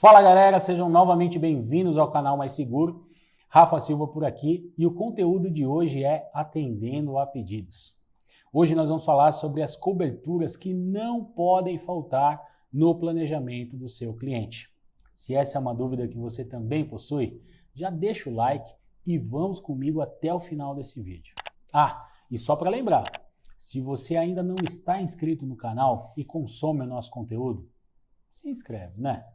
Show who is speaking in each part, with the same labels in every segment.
Speaker 1: Fala galera, sejam novamente bem-vindos ao canal Mais Seguro. Rafa Silva por aqui e o conteúdo de hoje é Atendendo a Pedidos. Hoje nós vamos falar sobre as coberturas que não podem faltar no planejamento do seu cliente. Se essa é uma dúvida que você também possui, já deixa o like e vamos comigo até o final desse vídeo. E só para lembrar, se você ainda não está inscrito no canal e consome o nosso conteúdo, se inscreve, né?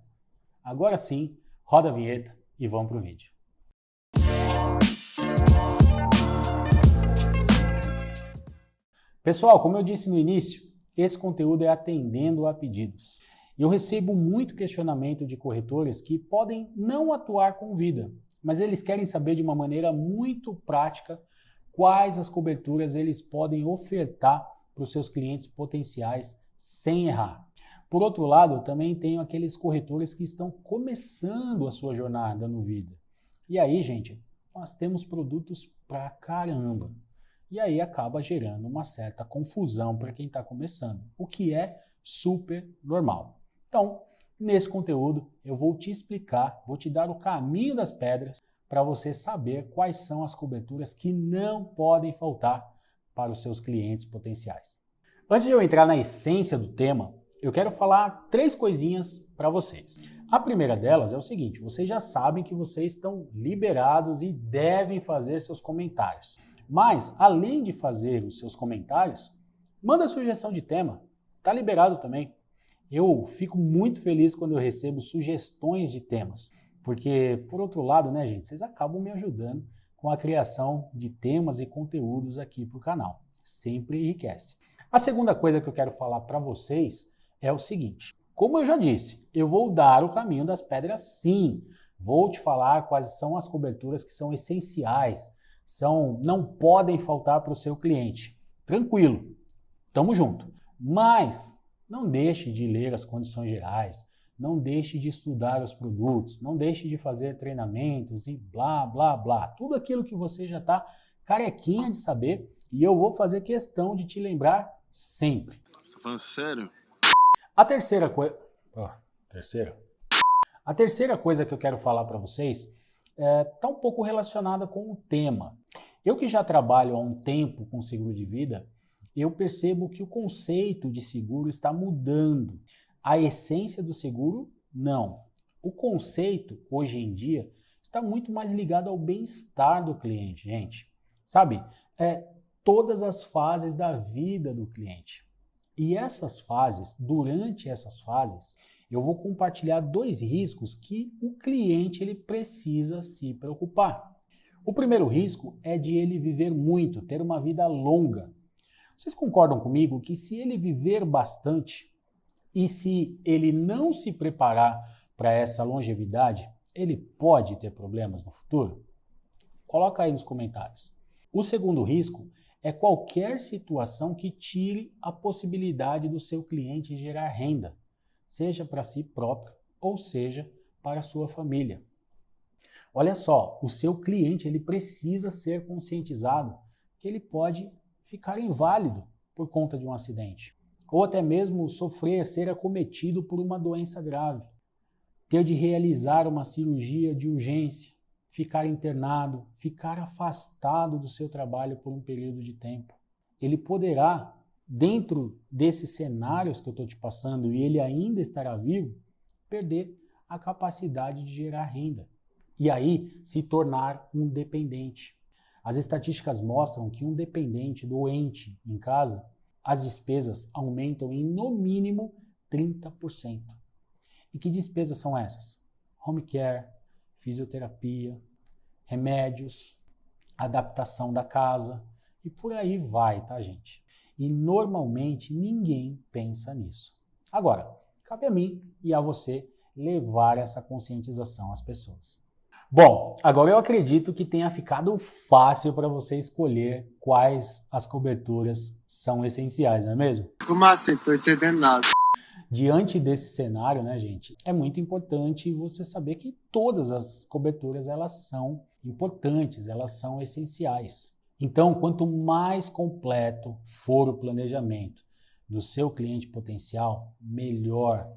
Speaker 1: Agora sim, roda a vinheta e vamos para o vídeo. Pessoal, como eu disse no início, esse conteúdo é atendendo a pedidos. Eu recebo muito questionamento de corretores que podem não atuar com vida, mas eles querem saber de uma maneira muito prática quais as coberturas eles podem ofertar para os seus clientes potenciais sem errar. Por outro lado, eu também tenho aqueles corretores que estão começando a sua jornada no vida. E aí, gente, nós temos produtos pra caramba. E aí acaba gerando uma certa confusão para quem está começando, o que é super normal. Então, nesse conteúdo, eu vou te explicar, vou te dar o caminho das pedras para você saber quais são as coberturas que não podem faltar para os seus clientes potenciais. Antes de eu entrar na essência do tema, eu quero falar 3 coisinhas para vocês. A primeira delas é o seguinte, vocês já sabem que vocês estão liberados e devem fazer seus comentários. Mas, além de fazer os seus comentários, manda sugestão de tema, tá liberado também. Eu fico muito feliz quando eu recebo sugestões de temas, porque, por outro lado, né, gente, vocês acabam me ajudando com a criação de temas e conteúdos aqui para o canal. Sempre enriquece. A segunda coisa que eu quero falar para vocês é o seguinte, como eu já disse, eu vou dar o caminho das pedras sim, vou te falar quais são as coberturas que são essenciais, não podem faltar para o seu cliente. Tranquilo, tamo junto. Mas não deixe de ler as condições gerais, não deixe de estudar os produtos, não deixe de fazer treinamentos e blá, blá, blá. Tudo aquilo que você já está carequinha de saber e eu vou fazer questão de te lembrar sempre.
Speaker 2: Você tá falando sério?
Speaker 1: A terceira coisa que eu quero falar para vocês está um pouco relacionada com o tema. Eu que já trabalho há um tempo com seguro de vida, eu percebo que o conceito de seguro está mudando. A essência do seguro, não. O conceito, hoje em dia, está muito mais ligado ao bem-estar do cliente, gente. Sabe? Todas as fases da vida do cliente. E durante essas fases, eu vou compartilhar 2 riscos que o cliente ele precisa se preocupar. O primeiro risco é de ele viver muito, ter uma vida longa. Vocês concordam comigo que se ele viver bastante e se ele não se preparar para essa longevidade, ele pode ter problemas no futuro? Coloca aí nos comentários. O segundo risco é qualquer situação que tire a possibilidade do seu cliente gerar renda, seja para si próprio ou seja para a sua família. Olha só, o seu cliente ele precisa ser conscientizado que ele pode ficar inválido por conta de um acidente, ou até mesmo ser acometido por uma doença grave, ter de realizar uma cirurgia de urgência, ficar internado, ficar afastado do seu trabalho por um período de tempo. Ele poderá, dentro desses cenários que eu estou te passando e ele ainda estará vivo, perder a capacidade de gerar renda e aí se tornar um dependente. As estatísticas mostram que um dependente doente em casa, as despesas aumentam em no mínimo 30%. E que despesas são essas? Home care, fisioterapia, remédios, adaptação da casa e por aí vai, tá, gente? E normalmente ninguém pensa nisso. Agora, cabe a mim e a você levar essa conscientização às pessoas. Bom, agora eu acredito que tenha ficado fácil para você escolher quais as coberturas são essenciais, não é mesmo?
Speaker 2: Como assim? Tô entendendo nada.
Speaker 1: Diante desse cenário, né, gente, é muito importante você saber que todas as coberturas elas são importantes, elas são essenciais. Então, quanto mais completo for o planejamento do seu cliente potencial, melhor.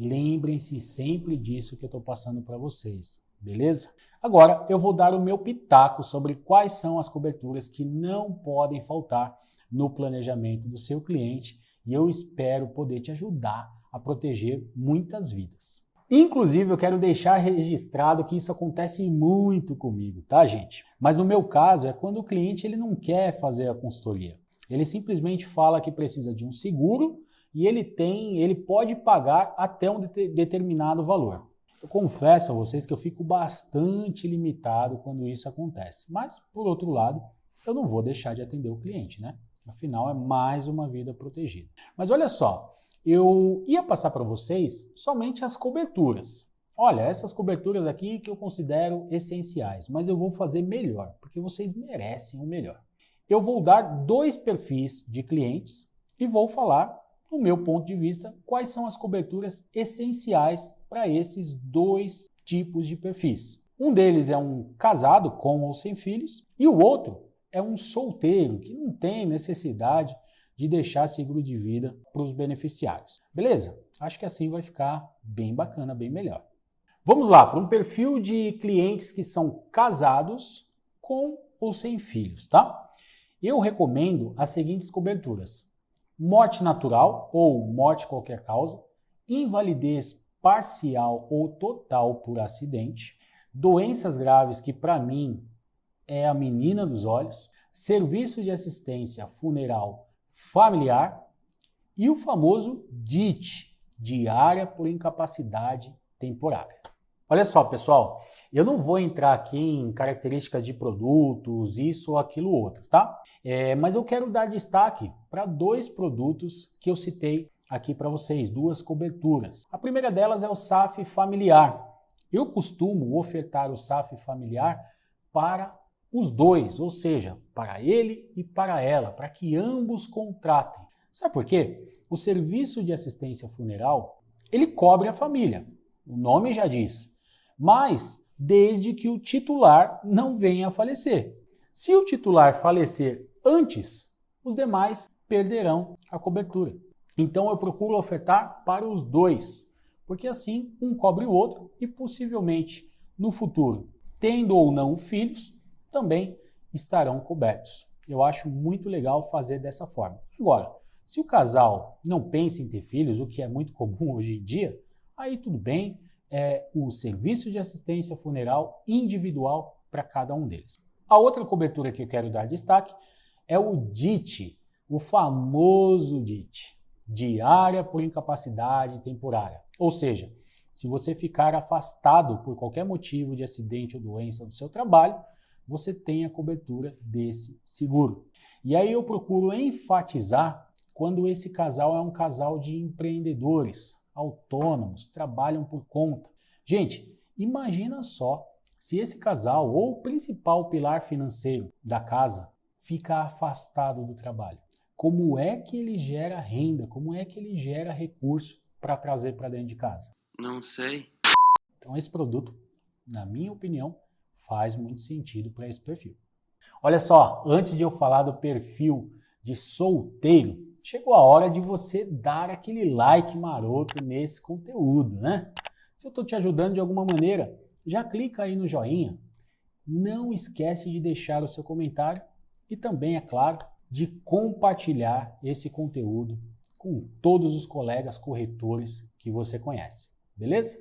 Speaker 1: Lembrem-se sempre disso que eu estou passando para vocês, beleza? Agora eu vou dar o meu pitaco sobre quais são as coberturas que não podem faltar no planejamento do seu cliente e eu espero poder te ajudar a proteger muitas vidas. Inclusive, eu quero deixar registrado que isso acontece muito comigo, tá, gente? Mas no meu caso é quando o cliente ele não quer fazer a consultoria. Ele simplesmente fala que precisa de um seguro e ele pode pagar até um determinado valor. Eu confesso a vocês que eu fico bastante limitado quando isso acontece. Mas, por outro lado, eu não vou deixar de atender o cliente, né? Afinal, é mais uma vida protegida. Mas olha só, eu ia passar para vocês somente as coberturas. Olha, essas coberturas aqui que eu considero essenciais, mas eu vou fazer melhor, porque vocês merecem o melhor. Eu vou dar 2 perfis de clientes e vou falar, do meu ponto de vista, quais são as coberturas essenciais para esses 2 tipos de perfis. Um deles é um casado com ou sem filhos e o outro é um solteiro que não tem necessidade de deixar seguro de vida para os beneficiários. Beleza? Acho que assim vai ficar bem bacana, bem melhor. Vamos lá, para um perfil de clientes que são casados com ou sem filhos, tá? Eu recomendo as seguintes coberturas: morte natural ou morte qualquer causa, invalidez parcial ou total por acidente, doenças graves que para mim é a menina dos olhos, serviço de assistência funeral familiar e o famoso DIT, diária por incapacidade temporária. Olha só, pessoal, eu não vou entrar aqui em características de produtos, isso ou aquilo outro, tá? Mas eu quero dar destaque para 2 produtos que eu citei aqui para vocês, 2 coberturas. A primeira delas é o SAF familiar. Eu costumo ofertar o SAF familiar para os 2, ou seja, para ele e para ela, para que ambos contratem. Sabe por quê? O serviço de assistência funeral, ele cobre a família, o nome já diz, mas desde que o titular não venha a falecer. Se o titular falecer antes, os demais perderão a cobertura. Então eu procuro ofertar para os 2, porque assim um cobre o outro e possivelmente no futuro, tendo ou não filhos, também estarão cobertos. Eu acho muito legal fazer dessa forma. Agora, se o casal não pensa em ter filhos, o que é muito comum hoje em dia, aí tudo bem, é o serviço de assistência funeral individual para cada um deles. A outra cobertura que eu quero dar destaque é o DIT, o famoso DIT, diária por incapacidade temporária. Ou seja, se você ficar afastado por qualquer motivo de acidente ou doença do seu trabalho, você tem a cobertura desse seguro. E aí eu procuro enfatizar quando esse casal é um casal de empreendedores, autônomos, trabalham por conta. Gente, imagina só se esse casal ou o principal pilar financeiro da casa fica afastado do trabalho. Como é que ele gera renda? Como é que ele gera recurso para trazer para dentro de casa?
Speaker 2: Não sei.
Speaker 1: Então esse produto, na minha opinião, faz muito sentido para esse perfil. Olha só, antes de eu falar do perfil de solteiro, chegou a hora de você dar aquele like maroto nesse conteúdo, né? Se eu estou te ajudando de alguma maneira, já clica aí no joinha. Não esquece de deixar o seu comentário e também, é claro, de compartilhar esse conteúdo com todos os colegas corretores que você conhece, beleza?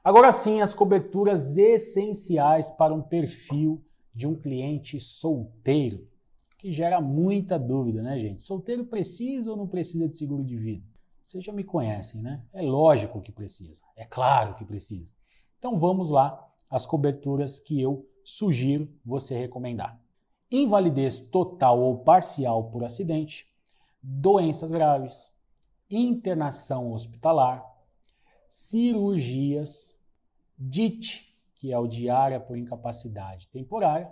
Speaker 1: Agora sim, as coberturas essenciais para um perfil de um cliente solteiro, que gera muita dúvida, né, gente? Solteiro precisa ou não precisa de seguro de vida? Vocês já me conhecem, né? É lógico que precisa, é claro que precisa. Então vamos lá, as coberturas que eu sugiro você recomendar. Invalidez total ou parcial por acidente, doenças graves, internação hospitalar, cirurgias, DIT, que é o diária por incapacidade temporária,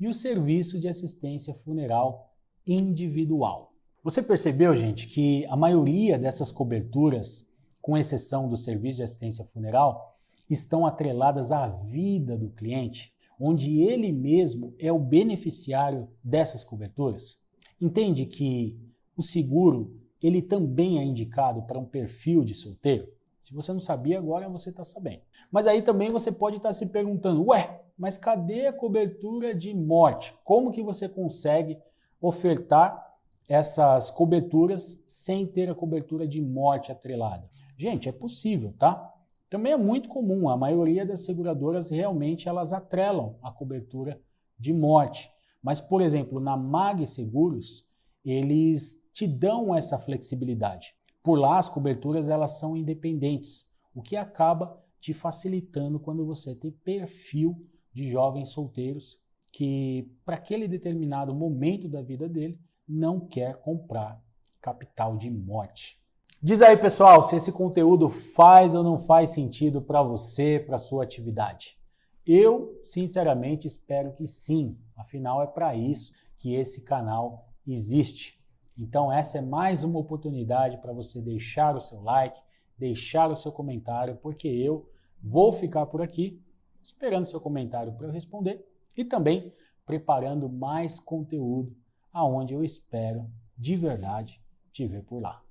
Speaker 1: e o serviço de assistência funeral individual. Você percebeu, gente, que a maioria dessas coberturas, com exceção do serviço de assistência funeral, estão atreladas à vida do cliente, onde ele mesmo é o beneficiário dessas coberturas? Entende que o seguro ele também é indicado para um perfil de solteiro? Se você não sabia, agora você está sabendo. Mas aí também você pode estar se perguntando, ué, mas cadê a cobertura de morte? Como que você consegue ofertar essas coberturas sem ter a cobertura de morte atrelada? Gente, é possível, tá? Também é muito comum, a maioria das seguradoras realmente elas atrelam a cobertura de morte. Mas, por exemplo, na Mag Seguros, eles te dão essa flexibilidade. Por lá, as coberturas elas são independentes, o que acaba te facilitando quando você tem perfil de jovens solteiros que, para aquele determinado momento da vida dele, não quer comprar capital de morte. Diz aí, pessoal, se esse conteúdo faz ou não faz sentido para você, para sua atividade. Eu, sinceramente, espero que sim. Afinal, é para isso que esse canal existe. Então, essa é mais uma oportunidade para você deixar o seu like, deixar o seu comentário, porque eu vou ficar por aqui esperando seu comentário para eu responder e também preparando mais conteúdo aonde eu espero de verdade te ver por lá.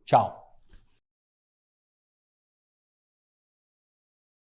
Speaker 1: Tchau!